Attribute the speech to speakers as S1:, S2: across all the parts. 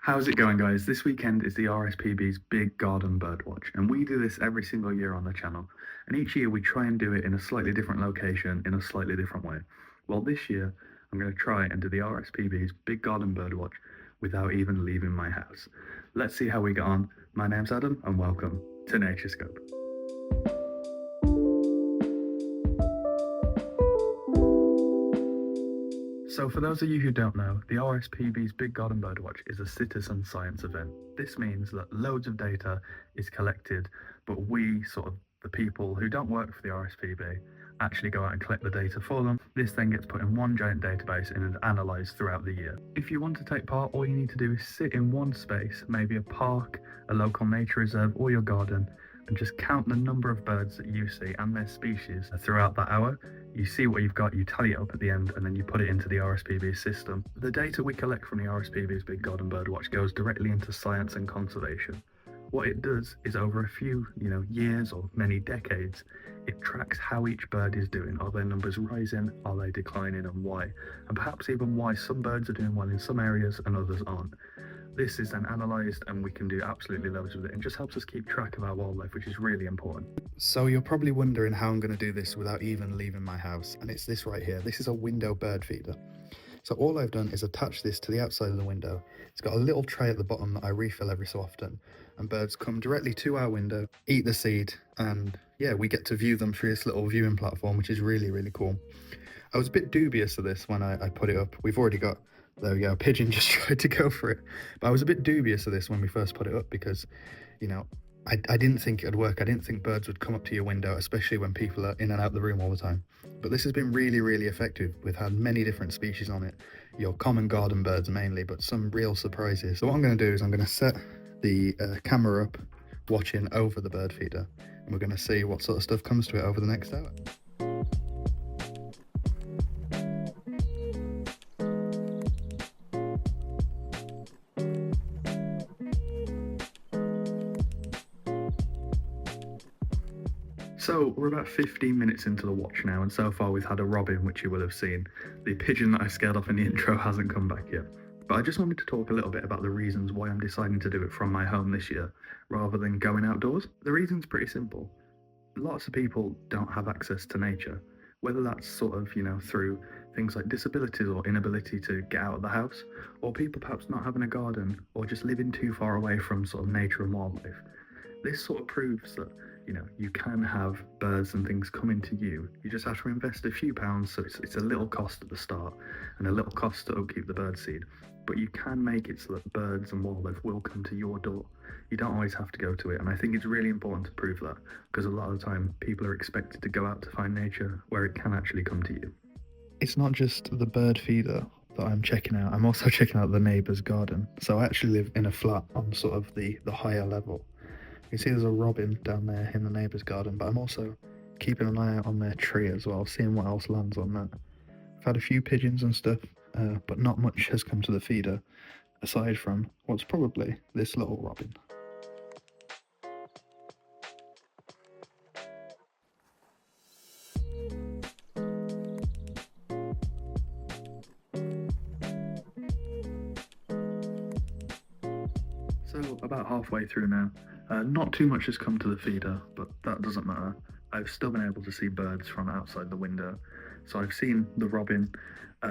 S1: How's it going, guys? This weekend is the RSPB's Big Garden Birdwatch, and we do this every single year on the channel. And each year we try and do it in a slightly different location, in a slightly different way. Well, this year I'm going to try and do the RSPB's Big Garden Birdwatch without even leaving my house. Let's see how we get on. My name's Adam, and welcome to Naturescope. So for those of you who don't know, the RSPB's Big Garden Birdwatch is a citizen science event. This means that loads of data is collected, but we, the people who don't work for the RSPB, actually go out and collect the data for them. This then gets put in one giant database and is analysed throughout the year. If you want to take part, all you need to do is sit in one space, maybe a park, a local nature reserve, or your garden, and just count the number of birds that you see and their species throughout that hour. You see what you've got, you tally it up at the end, and then you put it into the RSPB system. The data we collect from the RSPB's Big Garden Birdwatch goes directly into science and conservation. What it does is over a few, years or many decades, it tracks how each bird is doing. Are their numbers rising? Are they declining, and why? And perhaps even why some birds are doing well in some areas and others aren't. This is then analysed, and we can do absolutely loads with it, and just helps us keep track of our wildlife, which is really important. So you're probably wondering how I'm going to do this without even leaving my house, and it's this right here. This is a window bird feeder. So all I've done is attach this to the outside of the window. It's got a little tray at the bottom that I refill every so often, and birds come directly to our window, eat the seed, and yeah, we get to view them through this little viewing platform, which is really, really cool. I was a bit dubious of this when I put it up. We've already got, there we go, a pigeon just tried to go for it. But I was a bit dubious of this when we first put it up because, I didn't think it'd work. I didn't think birds would come up to your window, especially when people are in and out the room all the time. But this has been really, really effective. We've had many different species on it, your common garden birds mainly, but some real surprises. So what I'm going to do is I'm going to set the camera up, watching over the bird feeder, and we're going to see what sort of stuff comes to it over the next hour. So we're about 15 minutes into the watch now, and so far we've had a robin, which you will have seen. The pigeon that I scared off in the intro hasn't come back yet. But I just wanted to talk a little bit about the reasons why I'm deciding to do it from my home this year, rather than going outdoors. The reason's pretty simple. Lots of people don't have access to nature, whether that's through things like disabilities or inability to get out of the house, or people perhaps not having a garden, or just living too far away from nature and wildlife. This sort of proves that you can have birds and things coming to you. You just have to invest a few pounds, so it's a little cost at the start and a little cost to upkeep the bird seed, but you can make it so that birds and wildlife will come to your door. You don't always have to go to it, and I think it's really important to prove that, because a lot of the time people are expected to go out to find nature where it can actually come to you. It's not just the bird feeder that I'm checking out, I'm also checking out the neighbour's garden. So I actually live in a flat on the higher level. You see there's a robin down there in the neighbour's garden, but I'm also keeping an eye out on their tree as well, seeing what else lands on that. I've had a few pigeons and stuff, but not much has come to the feeder, aside from what's probably this little robin. So about halfway through now. Not too much has come to the feeder, but that doesn't matter. I've still been able to see birds from outside the window. So I've seen the robin.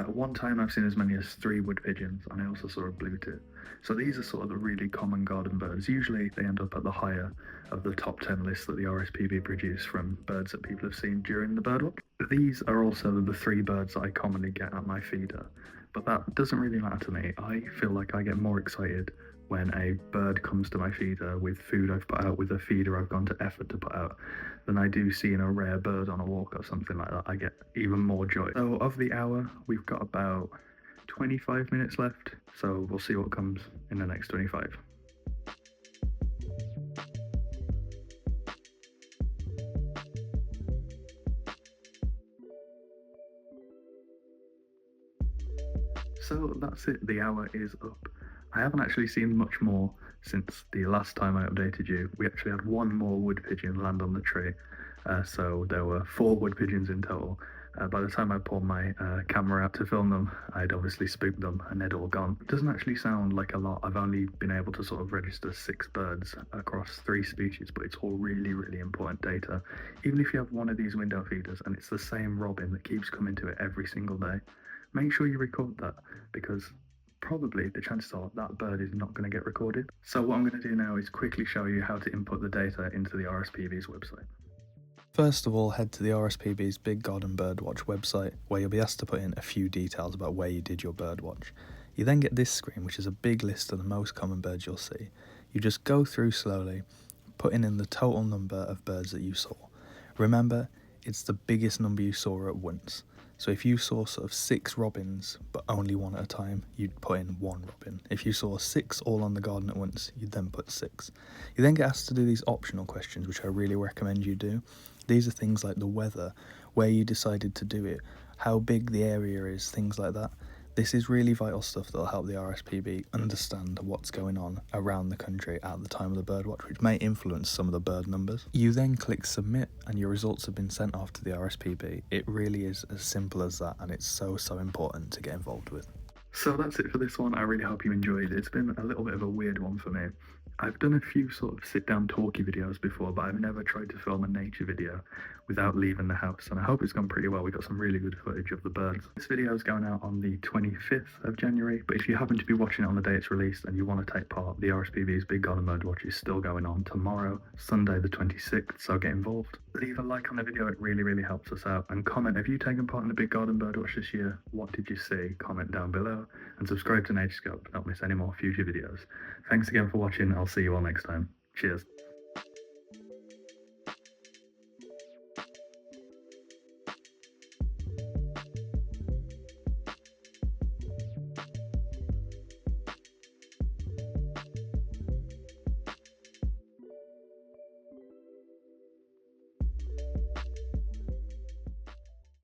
S1: One time I've seen as many as 3 wood pigeons, and I also saw a blue tit. So these are the really common garden birds. Usually they end up at the higher of the top 10 lists that the RSPB produce from birds that people have seen during the birdwatch. These are also the 3 birds that I commonly get at my feeder, but that doesn't really matter to me. I feel like I get more excited when a bird comes to my feeder with food I've put out, with a feeder I've gone to effort to put out, than I do seeing a rare bird on a walk or something like that. I get even more joy. So of the hour, we've got about 25 minutes left, so we'll see what comes in the next 25. So that's it, the hour is up. I haven't actually seen much more since the last time I updated you. We actually had 1 more wood pigeon land on the tree, so there were 4 wood pigeons in total, By the time I pulled my camera out to film them, I'd obviously spooked them and they'd all gone. It doesn't actually sound like a lot. I've only been able to sort of register 6 birds across 3 species, but it's all really, really important data. Even if you have one of these window feeders and it's the same robin that keeps coming to it every single day, make sure you record that, because probably the chances are that bird is not going to get recorded. So what I'm going to do now is quickly show you how to input the data into the RSPB's website. First of all, head to the RSPB's Big Garden Birdwatch website, where you'll be asked to put in a few details about where you did your birdwatch. You then get this screen, which is a big list of the most common birds you'll see. You just go through slowly, putting in the total number of birds that you saw. Remember, it's the biggest number you saw at once. So if you saw sort of 6 robins, but only one at a time, you'd put in 1 robin. If you saw 6 all on the garden at once, you'd then put 6. You then get asked to do these optional questions, which I really recommend you do. These are things like the weather, where you decided to do it, how big the area is, things like that. This is really vital stuff that will help the RSPB understand what's going on around the country at the time of the birdwatch, which may influence some of the bird numbers. You then click submit and your results have been sent off to the RSPB. It really is as simple as that, and it's so important to get involved with. So that's it for this one. I really hope you enjoyed it. It's been a little bit of a weird one for me. I've done a few sort of sit-down talky videos before, but I've never tried to film a nature video without leaving the house, and I hope it's gone pretty well. We got some really good footage of the birds. This video is going out on the 25th of January, but if you happen to be watching it on the day it's released and you want to take part, the RSPB's Big Garden Birdwatch is still going on tomorrow, Sunday the 26th, so get involved. Leave a like on the video, it really helps us out, and comment, have you taken part in the Big Garden Birdwatch this year? What did you see? Comment down below, and subscribe to Naturescope to not miss any more future videos. Thanks again for watching. I'll see you all next time. Cheers.